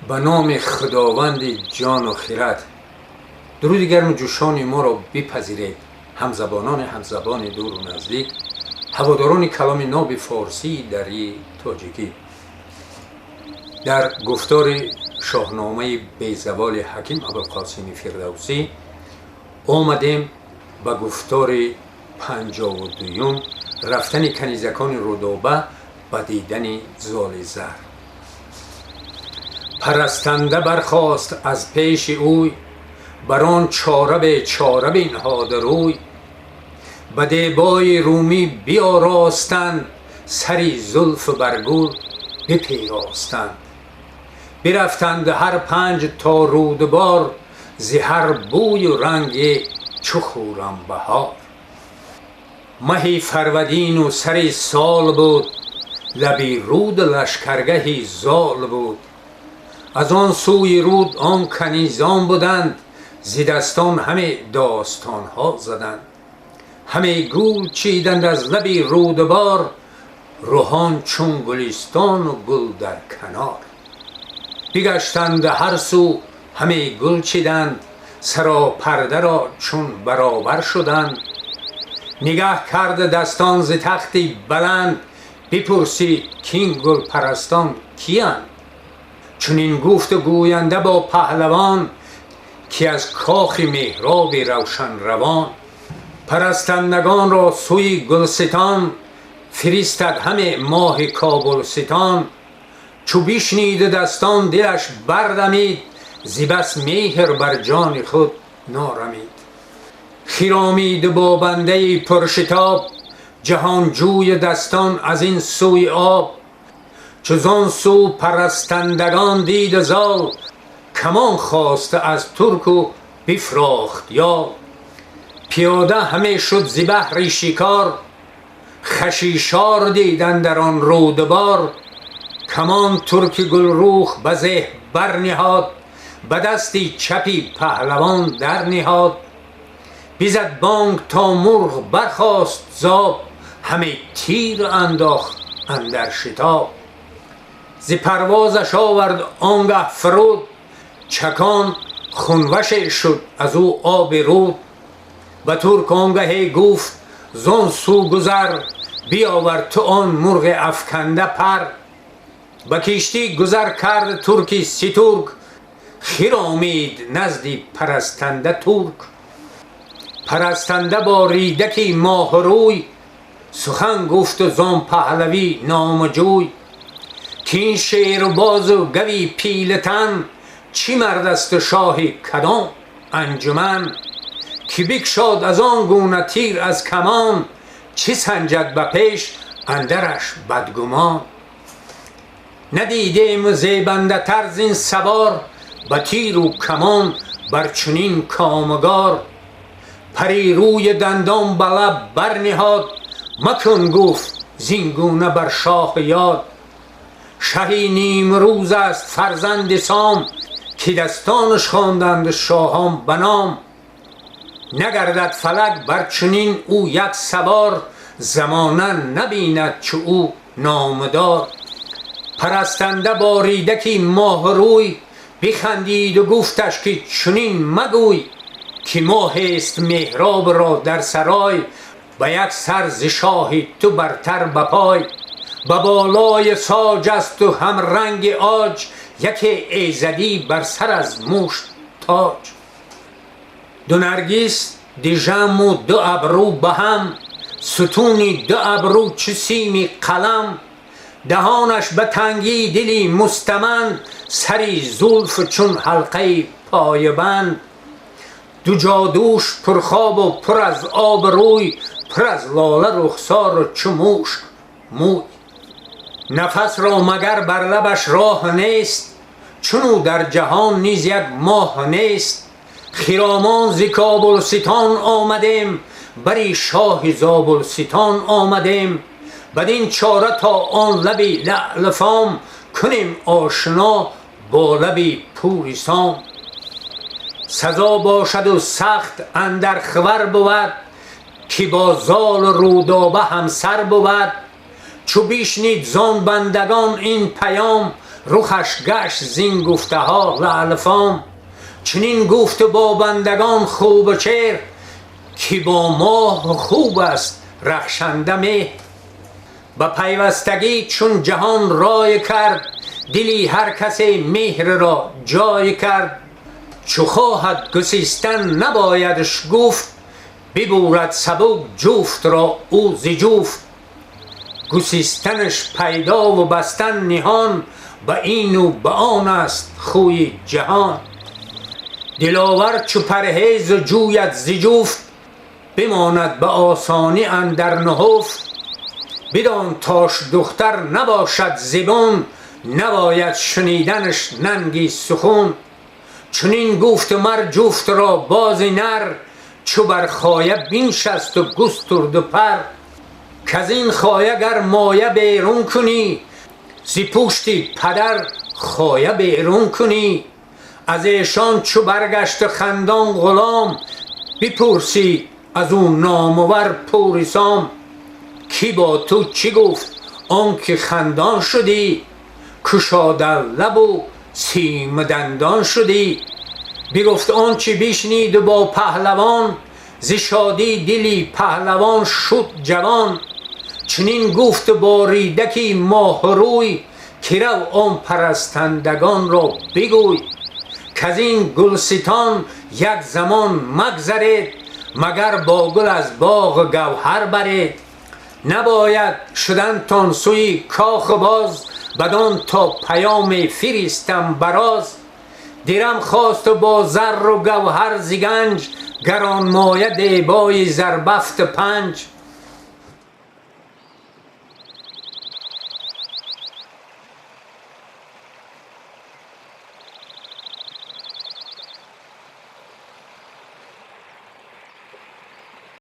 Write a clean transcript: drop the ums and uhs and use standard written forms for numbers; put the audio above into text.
به نام خداوند جان و خرد. درود گرم جوشان ما را بپذیرید، همزبان دور و نزدیک، هواداران کلام ناب فارسی دری تاجیکی. در گفتار شاهنامه بیزوال حکیم ابوالقاسم فردوسی آمدیم به گفتار 52 رفتن کنیزکان رودابه به دیدن زال زر. پرستنده برخاست از پیش اوی، بران چاره بنهاده روی. به دیبای رومی بیاراستند، سری زلف برگور بپیراستند. برفتند هر 5 تا رودبار، ز هر بوی و رنگ چو خورم بهار. مهی فرودین و سر سال بود، لبی رود لشکرگهی زال بود. از آن سوی رود آن کنیزان بودند، ز دستان همه داستان ها زدند. همه گول چیدند از لبی رودبار، روحان چون گلستان و گل در کنار. بگشتند هر سو همه گل چیدند، سرا پرده را چون برابر شدند. نگه کرد دستان ز تختی بلند، بپرسید کین گل پرستان کیند؟ چون این گفت و گوینده با پهلوان، که از کاخ مهراب روشن روان. پرستندگان را سوی گلستان، فرستد همه ماه کابلستان. چو بشنید دستان دلش بردمید، ز بس مهر بر جان خود نارمید. خرامید با بنده پرشتاب، جهانجوی دستان از این سوی آب. چو زان سو پرستندگان دید زال، کمان خواست از ترک و بفراخت یال. پیاده همه شد ز بهر شکار، خشیشار دیدند در آن رودبار. کمان ترک گلروخ به زه برنهاد، به دستی چپی پهلوان در نهاد. بزد بانگ تا مرغ برخاست زاب، همه تیر انداخت اندر شتاب. ز پروازش آورد آنگه فرود، چکان خونوش شد از او آب رود. و ترک آنگهی گفت زان سو گذر، بیاور تو آن مرغ افکنده پر. به کشتی گذر کرد ترکی سترگ، خرامید نزدی پرستنده ترک. پرستنده با ریدکی ماه روی، سخن گفت و زان پهلوی نامجوی. کین شیر باز و گوی پیلتن، چی مرد است و شاه کدام انجمن؟ که بگشاد از آن گونه تیر از کمان، چی سنجد به پیش اندرش بدگمان. ندیدیم زیبنده تر زین سوار، به تیر و کمان بر چنین کامگار. پری روی دندان به لب برنهاد، مکن گفت زین گونه بر شاه یاد. شهی نیم روز است فرزند سام، که دستانش خواندند شاهان به نام. نگردد فلک بر چنین او یک سوار، زمانه نبیند چو او نامدار. پرستنده با ریدکی ماه روی، بخندید و گفتش که چنین مگوی. که ماه است مهراب را در سرای، به یک سر ز شاه تو برتر به پای. به بالای ساج است و هم رنگ عاج، یک ایزدی بر سر از مشت تاج. دو نرگس دژم و دو ابرو به هم، ستونی دو ابرو چو سیم قلم. دهانش به تنگی دلی مستمند، سری زلف چون حلقه پای بند. دو جادوش پرخواب و پر از آب روی، پر از لاله رخسار و چو مشک موی. نفس را مگر بر لبش راه نیست، چونو در جهان نیز یک ماه نیست. خرامان ز کابلستان آمدیم، بری شاه زابلستان آمدیم. بدین چاره تا آن لبی لعل فام، کنیم آشنا با لبی پوری سام. سزا باشد و سخت اندر خور بود، که با زال رودابه همسر بود. چو بشنید زان بندگان این پیام، رخش گشت زین گفته ها لعل فام. چنین گفت با بندگان خوب چهر، که با ماه خوب است رخشنده مهر. به پیوستگی چون جهان رای کرد، دلی هر کسی مهر را جای کرد. چو خواهد گسیستن نبایدش گفت، ببورد سبک جفت را او ز جفت. گسیستنش پیدا و بستن نهان، به این و به آن است خوی جهان. دلاور چو پرهیز و جوید ز جفت، بماند به آسانی اندر نهفت. بدان تاش دختر نباشد زبون، نباید شنیدنش ننگی سخن. چنین گفت مر جفت را باز نر، چو بر خایه بنشست و گسترد و پر. کزین خایه گر مایه بیرون کنی، ز پشت پدر خایه بیرون کنی. از ایشان چو برگشت خندان غلام، بپرسی از او نامور پور سام. کی با تو چی گفت آنکه خندان شدی، گشاده لب و سیم دندان شدی. بگفت آنچه بشنید و با پهلوان، ز شادی دلی پهلوان شد جوان. چنین گفت با ریدکی ماه روی، که رو آن پرستندگان را بگوی. کزین گلستان یک زمان مگذرید، مگر با گل از باغ گوهر برید. نباید شدنتان سوی کاخ باز، بدان تا پیام فرستم براز. دیرم خواست با زر و گوهر ز گنج، گرانمایه دیبای زربفت پنج.